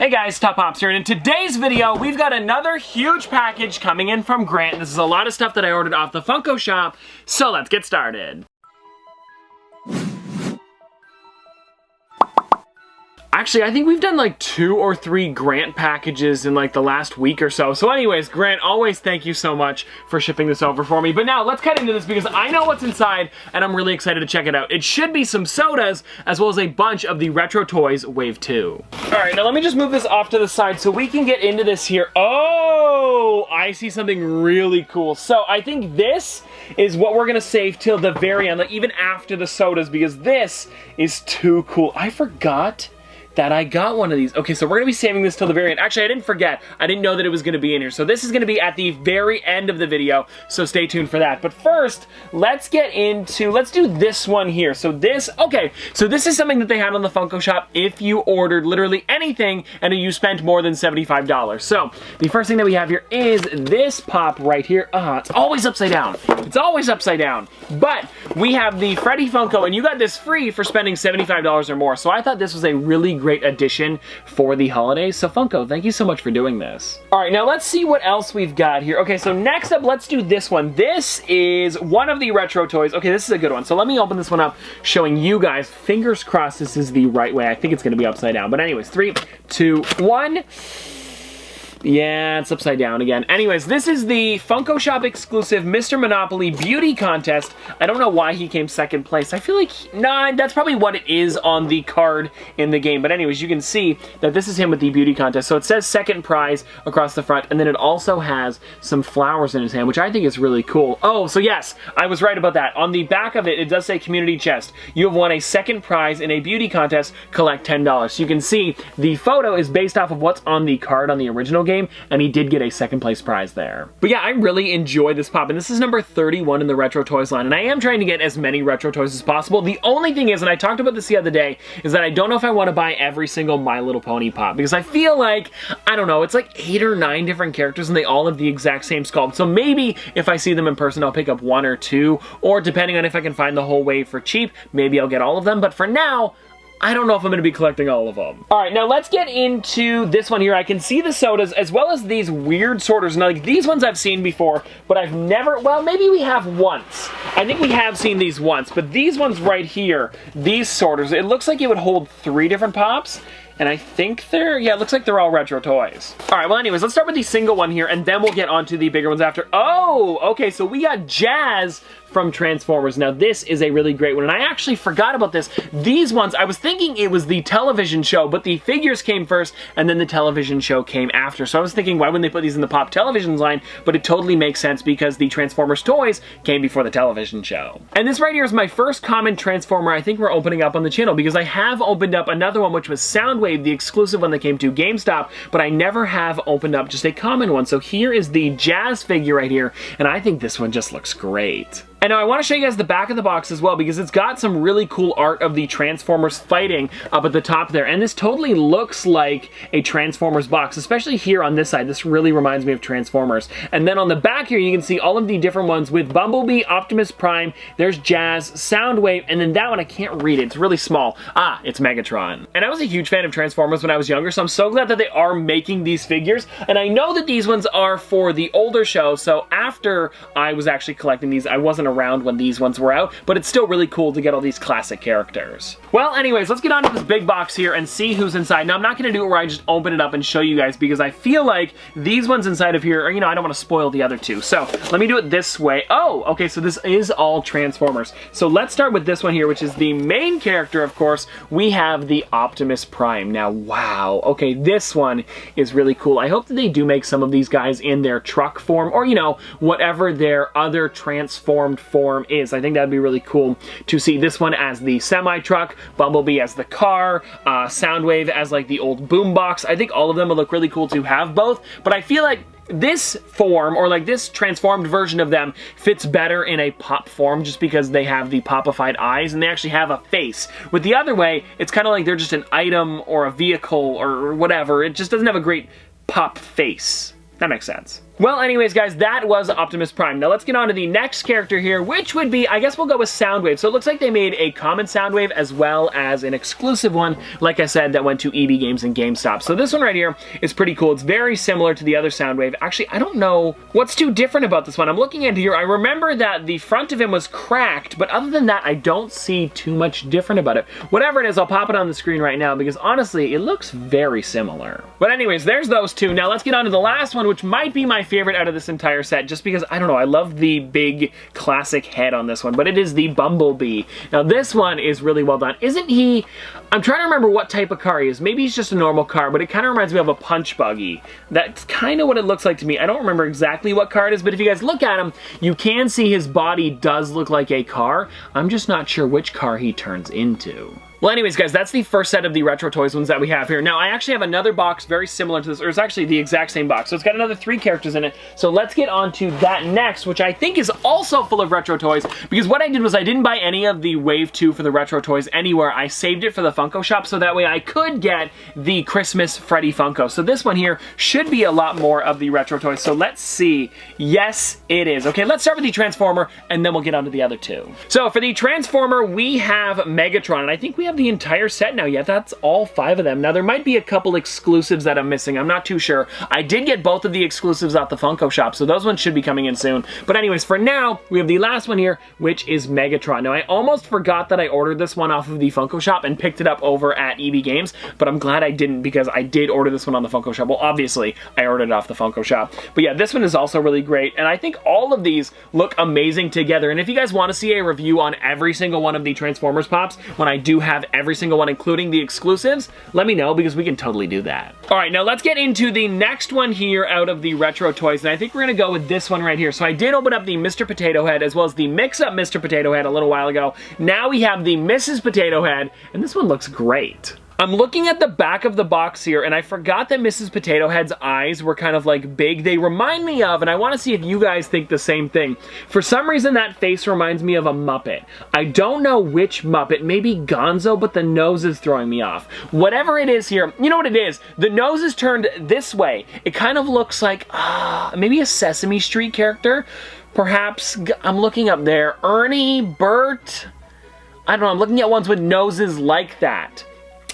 Hey guys, Top Pops here, and in today's video, we've got another huge package coming in from Grant. This is a lot of stuff that I ordered off the Funko Shop, so let's get started. Actually, I think we've done like 2 or 3 Grant packages in like the last week or so. So anyways, Grant, always thank you so much for shipping this over for me. But now, let's cut into this because I know what's inside and I'm really excited to check it out. It should be some sodas as well as a bunch of the Retro Toys Wave 2. Alright, now let me just move this off to the side so we can get into this here. Oh, I see something really cool. So I think this is what we're gonna save till the very end, like even after the sodas, because this is too cool. I forgot that I got one of these. Okay, so we're gonna be saving this till the very end. Actually, I didn't forget. I didn't know that it was gonna be in here. So this is gonna be at the very end of the video, so stay tuned for that. But first, let's do this one here. So this is something that they had on the Funko Shop if you ordered literally anything and you spent more than $75. So the first thing that we have here is this pop right here. It's always upside down. It's always upside down. But we have the Freddy Funko, and you got this free for spending $75 or more. So I thought this was a really great addition for the holidays. So Funko, thank you so much for doing this. All right, now let's see what else we've got here. Okay, so next up, let's do this one. This is one of the Retro Toys. Okay, this is a good one. So let me open this one up, showing you guys. Fingers crossed this is the right way. I think it's gonna be upside down. But anyways, 3, 2, 1. Yeah, it's upside down again. Anyways, this is the Funko Shop exclusive Mr. Monopoly Beauty Contest. I don't know why he came second place. I feel like, nah, that's probably what it is on the card in the game. But anyways, you can see that this is him with the beauty contest. So it says second prize across the front, and then it also has some flowers in his hand, which I think is really cool. Oh, so yes, I was right about that. On the back of it, it does say community chest. You have won a second prize in a beauty contest. Collect $10. So you can see the photo is based off of what's on the card on the original game, and he did get a second place prize there. But yeah, I really enjoy this pop, and this is number 31 in the Retro Toys line, and I am trying to get as many Retro Toys as possible. The only thing is, and I talked about this the other day, is that I don't know if I want to buy every single My Little Pony pop, because I feel like, I don't know, it's like 8 or 9 different characters, and they all have the exact same sculpt. So maybe if I see them in person, I'll pick up 1 or 2, or depending on if I can find the whole wave for cheap, maybe I'll get all of them. But for now, I don't know if I'm going to be collecting all of them. All right, now let's get into this one here. I can see the sodas as well as these weird sorters. Now, like, these ones I've seen before, but I've never, well, maybe we have once. I think we have seen these once, but these ones right here, these sorters, it looks like it would hold 3 different pops. And I think yeah, it looks like they're all Retro Toys. All right, well anyways, let's start with the single one here, and then we'll get onto the bigger ones after. Oh, okay, so we got Jazz from Transformers. Now this is a really great one, and I actually forgot about this. These ones, I was thinking it was the television show, but the figures came first, and then the television show came after. So I was thinking, why wouldn't they put these in the Pop Television line? But it totally makes sense because the Transformers toys came before the television show. And this right here is my first common Transformer I think we're opening up on the channel, because I have opened up another one, which was Soundwave, the exclusive one that came to GameStop, but I never have opened up just a common one. So here is the Jazz figure right here, and I think this one just looks great. And now I want to show you guys the back of the box as well, because it's got some really cool art of the Transformers fighting up at the top there. And this totally looks like a Transformers box, especially here on this side. This really reminds me of Transformers. And then on the back here, you can see all of the different ones with Bumblebee, Optimus Prime, there's Jazz, Soundwave, and then that one I can't read it. It's really small. It's Megatron. And I was a huge fan of Transformers when I was younger, so I'm so glad that they are making these figures. And I know that these ones are for the older show, so after I was actually collecting these, I wasn't around when these ones were out, but it's still really cool to get all these classic characters. Well, anyways, let's get on to this big box here and see who's inside. Now, I'm not going to do it where I just open it up and show you guys, because I feel like these ones inside of here are, you know, I don't want to spoil the other two. So let me do it this way. Oh, okay, so this is all Transformers. So let's start with this one here, which is the main character, of course. We have the Optimus Prime. Now, wow, okay, this one is really cool. I hope that they do make some of these guys in their truck form, or, you know, whatever their other transformed form is. I think that'd be really cool to see this one as the semi-truck, Bumblebee as the car, Soundwave as like the old boombox. I think all of them would look really cool to have both, but I feel like this form, or like this transformed version of them, fits better in a pop form just because they have the popified eyes and they actually have a face. With the other way, it's kind of like they're just an item or a vehicle or whatever. It just doesn't have a great pop face. That makes sense. Well, anyways, guys, that was Optimus Prime. Now let's get on to the next character here, which would be, I guess we'll go with Soundwave. So it looks like they made a common Soundwave as well as an exclusive one, like I said, that went to EB Games and GameStop. So this one right here is pretty cool. It's very similar to the other Soundwave. Actually, I don't know what's too different about this one. I'm looking into here. I remember that the front of him was cracked, but other than that, I don't see too much different about it. Whatever it is, I'll pop it on the screen right now because honestly, it looks very similar. But anyways, there's those two. Now let's get on to the last one, which might be my favorite out of this entire set, just because, I don't know, I love the big classic head on this one, but it is the Bumblebee. Now this one is really well done. Isn't he, I'm trying to remember what type of car he is. Maybe he's just a normal car, but it kind of reminds me of a punch buggy. That's kind of what it looks like to me. I don't remember exactly what car it is, but if you guys look at him, you can see his body does look like a car. I'm just not sure which car he turns into. Well, anyways, guys, that's the first set of the Retro Toys ones that we have here. Now, I actually have another box very similar to this, or it's actually the exact same box. So it's got another 3 characters in it. So let's get on to that next, which I think is also full of Retro Toys, because what I did was I didn't buy any of the Wave 2 for the Retro Toys anywhere. I saved it for the Funko Shop, so that way I could get the Christmas Freddy Funko. So this one here should be a lot more of the Retro Toys. So let's see. Yes, it is. Okay, let's start with the Transformer, and then we'll get on to the other 2. So for the Transformer, we have Megatron, and I think we have the entire set now. Yeah, that's all 5 of them. Now, there might be a couple exclusives that I'm missing. I'm not too sure. I did get both of the exclusives out the Funko Shop, so those ones should be coming in soon. But anyways, for now, we have the last one here, which is Megatron. Now, I almost forgot that I ordered this one off of the Funko Shop and picked it up over at EB Games, but I'm glad I didn't because I did order this one on the Funko Shop. Well, obviously, I ordered it off the Funko Shop. But yeah, this one is also really great, and I think all of these look amazing together. And if you guys want to see a review on every single one of the Transformers Pops, when I do have every single one, including the exclusives, let me know because we can totally do that. All right, now let's get into the next one here out of the Retro Toys, and I think we're gonna go with this one right here. So I did open up the Mr. Potato Head as well as the mix-up Mr. Potato Head a little while ago. Now we have the Mrs. Potato Head, and this one looks great. I'm looking at the back of the box here, and I forgot that Mrs. Potato Head's eyes were kind of like big. They remind me of, and I want to see if you guys think the same thing. For some reason, that face reminds me of a Muppet. I don't know which Muppet, maybe Gonzo, but the nose is throwing me off. Whatever it is here, you know what it is? The nose is turned this way. It kind of looks like, maybe a Sesame Street character. Perhaps, I'm looking up there, Ernie, Bert, I don't know, I'm looking at ones with noses like that.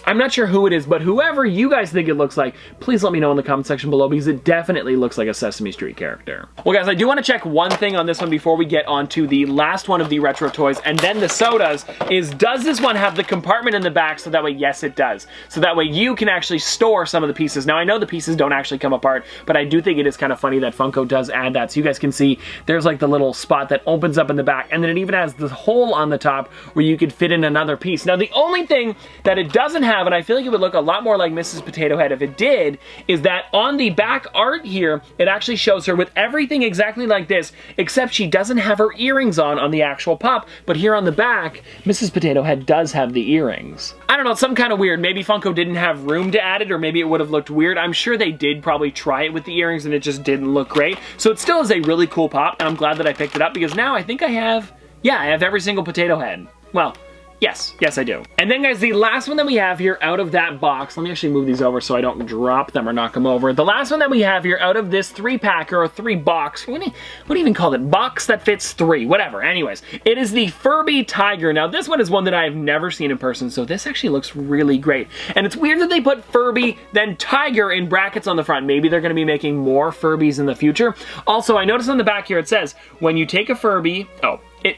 I'm not sure who it is, but whoever you guys think it looks like, please let me know in the comment section below because it definitely looks like a Sesame Street character. Well, guys, I do want to check one thing on this one before we get on to the last one of the Retro Toys and then the sodas is, does this one have the compartment in the back so that way, yes, it does. So that way you can actually store some of the pieces. Now, I know the pieces don't actually come apart, but I do think it is kind of funny that Funko does add that. So you guys can see there's like the little spot that opens up in the back, and then it even has the hole on the top where you could fit in another piece. Now, the only thing that it doesn't have, and I feel like it would look a lot more like Mrs. Potato Head if it did, is that on the back art here, it actually shows her with everything exactly like this, except she doesn't have her earrings on the actual pop, but here on the back, Mrs. Potato Head does have the earrings. I don't know, it's some kind of weird. Maybe Funko didn't have room to add it, or maybe it would have looked weird. I'm sure they did probably try it with the earrings and it just didn't look great. So it still is a really cool pop, and I'm glad that I picked it up because now I think I have, yeah, I have every single Potato Head. Well, yes, I do. And then, guys, the last one that we have here out of that box, let me actually move these over so I don't drop them or knock them over. The last one that we have here out of this 3-packer or 3-box, what do you even call it? Box that fits 3, whatever. Anyways, it is the Furby Tiger. Now, this one is one that I have never seen in person, so this actually looks really great. And it's weird that they put Furby, then Tiger in brackets on the front. Maybe they're going to be making more Furbies in the future. Also, I noticed on the back here it says, when you take a Furby,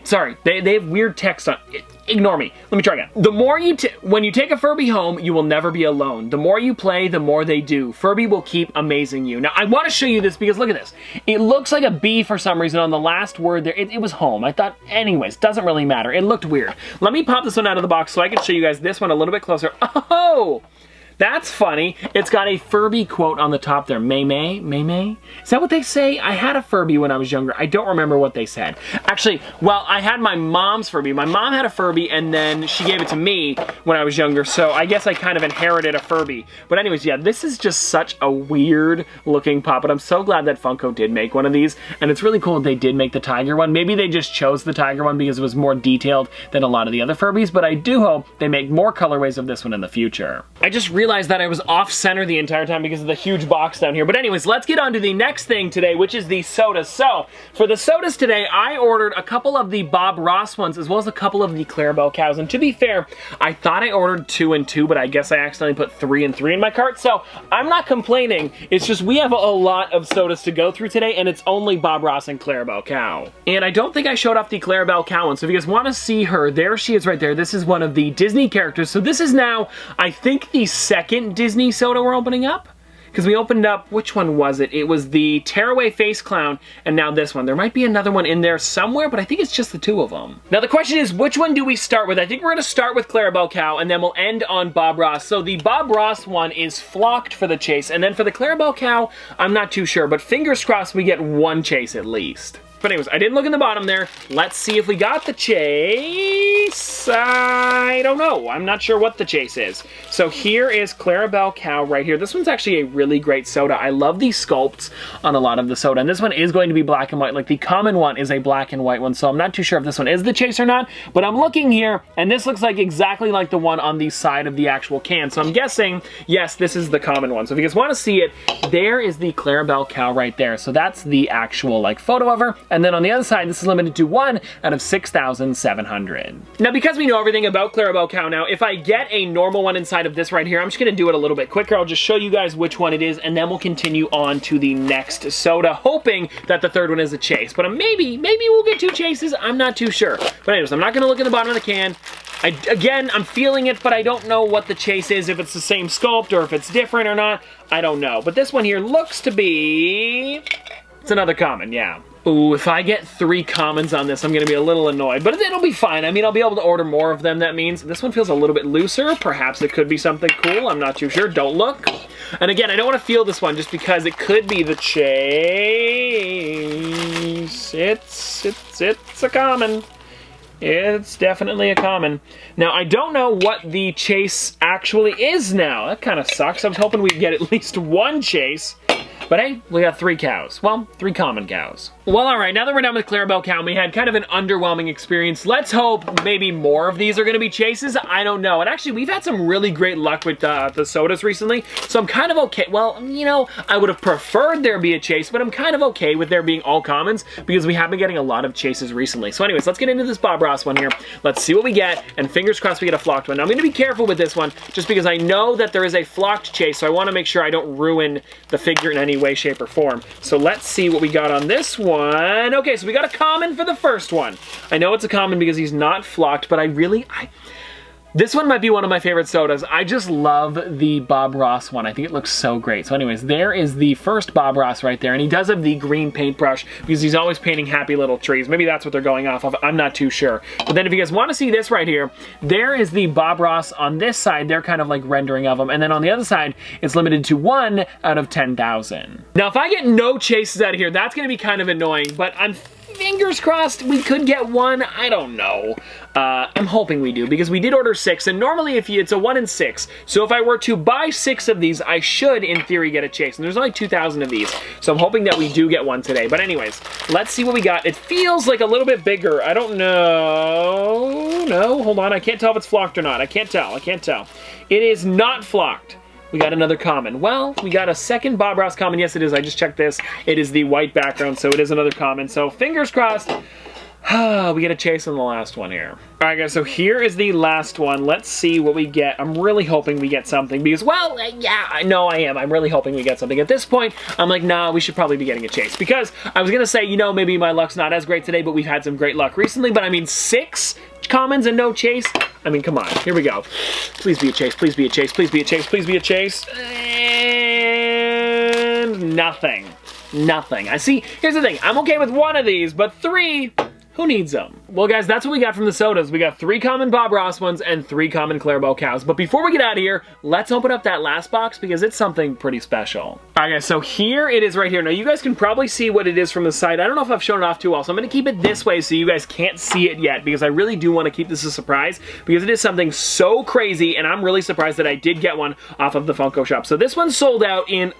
sorry, they have weird text on it. Ignore me. Let me try again. The more when you take a Furby home, you will never be alone. The more you play, the more they do. Furby will keep amazing you. Now, I want to show you this because look at this. It looks like a B for some reason on the last word there. It was home. I thought, anyways, doesn't really matter. It looked weird. Let me pop this one out of the box so I can show you guys this one a little bit closer. Oh! That's funny. It's got a Furby quote on the top there. May May? May May? Is that what they say? I had a Furby when I was younger. I don't remember what they said. Actually, well, I had my mom's Furby. My mom had a Furby and then she gave it to me when I was younger, so I guess I kind of inherited a Furby. But anyways, yeah, this is just such a weird looking pop, but I'm so glad that Funko did make one of these, and it's really cool that they did make the tiger one. Maybe they just chose the tiger one because it was more detailed than a lot of the other Furbies, but I do hope they make more colorways of this one in the future. I just really realized that I was off-center the entire time because of the huge box down here. But anyways, let's get on to the next thing today, which is the sodas. So, for the sodas today, I ordered a couple of the Bob Ross ones, as well as a couple of the Clarabelle cows. And to be fair, I thought I ordered 2 and 2, but I guess I accidentally put 3 and 3 in my cart. So, I'm not complaining. It's just we have a lot of sodas to go through today, and it's only Bob Ross and Clarabelle cow. And I don't think I showed off the Clarabelle cow one, so if you guys want to see her, there she is right there. This is one of the Disney characters. So this is now, I think, the second Disney soda we're opening up. Because we opened up, which one was it? It was the Tearaway Face Clown, and now this one. There might be another one in there somewhere, but I think it's just the 2 of them. Now the question is, which one do we start with? I think we're going to start with Clarabelle cow, and then we'll end on Bob Ross. So the Bob Ross one is flocked for the chase, and then for the Clarabelle cow, I'm not too sure, but fingers crossed we get 1 chase at least. But anyways, I didn't look in the bottom there. Let's see if we got the chase. I don't know. I'm not sure what the chase is. So here is Clarabelle cow right here. This one's actually a really great soda. I love these sculpts on a lot of the soda. And this one is going to be black and white. Like the common one is a black and white one. So I'm not too sure if this one is the chase or not. But I'm looking here, and this looks like exactly like the one on the side of the actual can. So I'm guessing, yes, this is the common one. So if you guys want to see it, there is the Clarabelle cow right there. So that's the actual like photo of her. And then on the other side, this is limited to 1 out of 6,700. Now, because we know everything about Clarabelle cow now, if I get a normal one inside of this right here, I'm just going to do it a little bit quicker. I'll just show you guys which one it is, and then we'll continue on to the next soda, hoping that the third one is a chase. But maybe we'll get 2 chases. I'm not too sure. But anyways, I'm not going to look in the bottom of the can. Again, I'm feeling it, but I don't know what the chase is, if it's the same sculpt or if it's different or not. I don't know. But this one here looks to be... It's another common, yeah. Ooh, if I get 3 commons on this, I'm gonna be a little annoyed, but it'll be fine. I mean, I'll be able to order more of them, that means. This one feels a little bit looser. Perhaps it could be something cool. I'm not too sure. Don't look. And again, I don't want to feel this one just because it could be the chase. It's a common. It's definitely a common. Now, I don't know what the chase actually is now. That kind of sucks. I was hoping we'd get at least 1 chase. But hey, we got 3 cows. Well, 3 common cows. Well, alright, now that we're done with Clarabelle cow, we had kind of an underwhelming experience. Let's hope maybe more of these are going to be chases. I don't know. And actually, we've had some really great luck with the sodas recently, so I'm kind of okay. Well, you know, I would have preferred there be a chase, but I'm kind of okay with there being all commons because we have been getting a lot of chases recently. So anyways, let's get into this Bob Ross one here. Let's see what we get, and fingers crossed we get a flocked one. Now, I'm going to be careful with this one just because I know that there is a flocked chase, so I want to make sure I don't ruin the figure in any way, shape, or form. So let's see what we got on this one. Okay, so we got a common for the first one. I know it's a common because he's not flocked, but this one might be one of my favorite sodas. I just love the Bob Ross one. I think it looks so great. So anyways, there is the first Bob Ross right there, and he does have the green paintbrush because he's always painting happy little trees. Maybe that's what they're going off of. I'm not too sure. But then if you guys want to see this right here, there is the Bob Ross on this side. They're kind of like rendering of him. And then on the other side, it's limited to 1 out of 10,000. Now, if I get no chases out of here, that's going to be kind of annoying, but I'm fingers crossed we could get 1. I don't know. I'm hoping we do because we did order 6, and normally it's a 1 in 6. So if I were to buy 6 of these, I should in theory get a chase, and there's only 2,000 of these. So I'm hoping that we do get 1 today. But anyways, let's see what we got. It feels like a little bit bigger. I don't know. No, hold on. I can't tell if it's flocked or not. I can't tell. It is not flocked. We got another common. Well, we got a second Bob Ross common. Yes, it is. I just checked this. It is the white background, so it is another common. So fingers crossed. We get a chase on the last one here. All right, guys, so here is the last one. Let's see what we get. I'm really hoping we get something because, well, yeah, I know I am. I'm really hoping we get something. At this point, I'm like, nah, we should probably be getting a chase because I was going to say, you know, maybe my luck's not as great today, but we've had some great luck recently. But I mean, 6 commons and no chase? I mean, come on. Here we go. Please be a chase. Please be a chase. Please be a chase. Please be a chase. And nothing. Nothing. I see. Here's the thing. I'm okay with 1 of these, but 3... Who needs them? Well, guys, that's what we got from the sodas. We got 3 common Bob Ross ones and 3 common Clarabelle cows. But before we get out of here, let's open up that last box because it's something pretty special. All right, guys, so here it is right here. Now, you guys can probably see what it is from the side. I don't know if I've shown it off too well, so I'm going to keep it this way so you guys can't see it yet because I really do want to keep this a surprise because it is something so crazy, and I'm really surprised that I did get one off of the Funko Shop. So this one sold out in,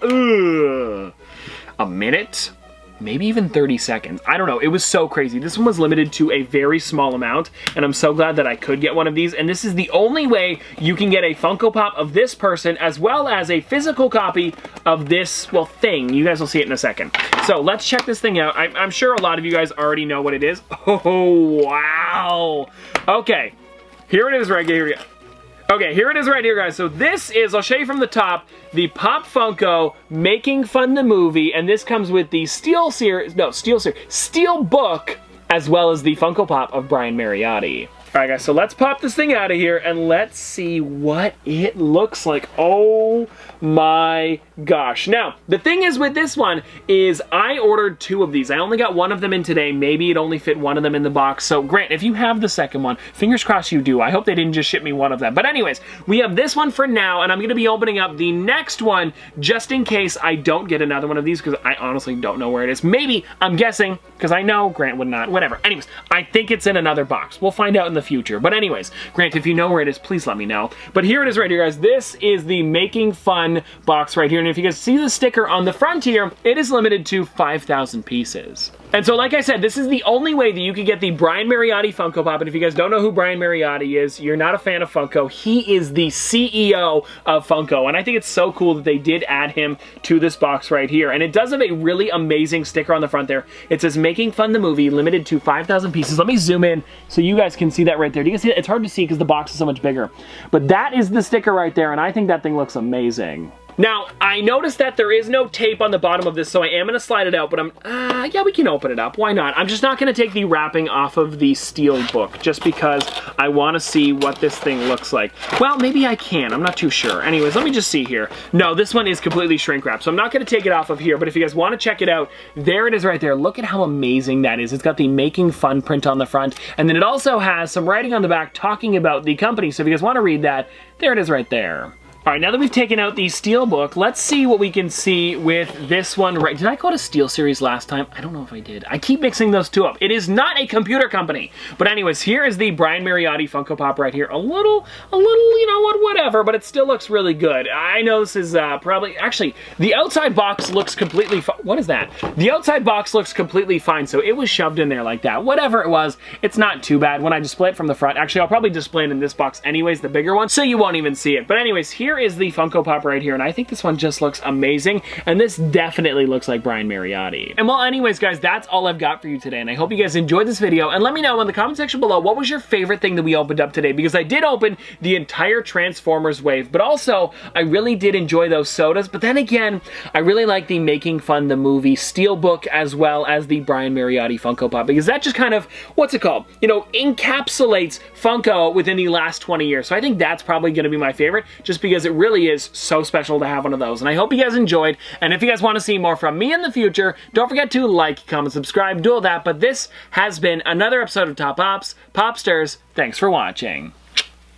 a minute. maybe even 30 seconds. I don't know, it was so crazy. This one was limited to a very small amount, and I'm so glad that I could get one of these, and this is the only way you can get a Funko Pop of this person, as well as a physical copy of this, well, thing. You guys will see it in a second. So let's check this thing out. I'm sure a lot of you guys already know what it is. Oh, wow. Okay, here it is right here. Okay, here it is right here, guys. So this is, I'll show you from the top, the Pop Funko Making Fun the Movie, and this comes with the Steel book, as well as the Funko Pop of Brian Mariotti. All right, guys, so let's pop this thing out of here, and let's see what it looks like. Oh my gosh. Now, the thing is with this one is I ordered 2 of these. I only got 1 of them in today. Maybe it only fit 1 of them in the box. So, Grant, if you have the second one, fingers crossed you do. I hope they didn't just ship me 1 of them. But anyways, we have this one for now, and I'm going to be opening up the next one just in case I don't get another one of these, because I honestly don't know where it is. Maybe, I'm guessing, because I know Grant would not. Whatever. Anyways, I think it's in another box. We'll find out in the future. But anyways, Grant, if you know where it is, please let me know. But here it is right here, guys. This is the Making Fun box right here. And if you guys see the sticker on the front here, it is limited to 5,000 pieces. And so, like I said, this is the only way that you can get the Brian Mariotti Funko Pop. And if you guys don't know who Brian Mariotti is, you're not a fan of Funko. He is the CEO of Funko. And I think it's so cool that they did add him to this box right here. And it does have a really amazing sticker on the front there. It says, Making Fun the Movie, limited to 5,000 pieces. Let me zoom in so you guys can see that right there. Do you guys see it? It's hard to see because the box is so much bigger. But that is the sticker right there, and I think that thing looks amazing. Now, I noticed that there is no tape on the bottom of this, so I am going to slide it out, but yeah, we can open it up. Why not? I'm just not going to take the wrapping off of the steel book, just because I want to see what this thing looks like. Well, maybe I can. I'm not too sure. Anyways, let me just see here. No, this one is completely shrink wrapped, so I'm not going to take it off of here, but if you guys want to check it out, there it is right there. Look at how amazing that is. It's got the Making Fun print on the front, and then it also has some writing on the back talking about the company, so if you guys want to read that, there it is right there. All right, now that we've taken out the steel book, let's see what we can see with this one. Right? Did I go to Steel Series last time? I don't know if I did. I keep mixing those two up. It is not a computer company. But anyways, here is the Brian Mariotti Funko Pop right here. A little, you know what, whatever, but it still looks really good. I know this is probably, actually, the outside box looks completely, what is that? The outside box looks completely fine, so it was shoved in there like that. Whatever it was, it's not too bad when I display it from the front. Actually, I'll probably display it in this box anyways, the bigger one, so you won't even see it. But anyways, here is the Funko Pop right here, and I think this one just looks amazing, and this definitely looks like Brian Mariotti. And well, anyways, guys, that's all I've got for you today, and I hope you guys enjoyed this video, and let me know in the comment section below, what was your favorite thing that we opened up today, because I did open the entire Transformers wave, but also, I really did enjoy those sodas, but then again, I really like the Making Fun the Movie Steelbook, as well as the Brian Mariotti Funko Pop, because that just kind of, what's it called? You know, encapsulates Funko within the last 20 years, so I think that's probably going to be my favorite, just because it really is so special to have one of those. And I hope you guys enjoyed. And if you guys want to see more from me in the future, don't forget to like, comment, subscribe, do all that. But this has been another episode of Top Pops. Popsters, thanks for watching.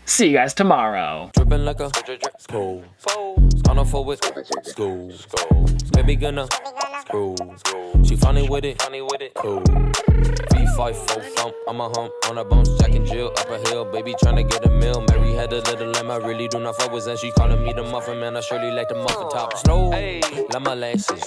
See you guys tomorrow. Dripping like a school. Gonna forward school. Baby gonna screw. She funny with it. Cool. V5 full thump. I'm a hump on a bounce. Jack and Jill up a hill. Baby tryna get a meal. Mary had a little lamb. I really do not fuck with that. She calling me the muffin man. I surely like the muffin top. Snow. Like my lashes.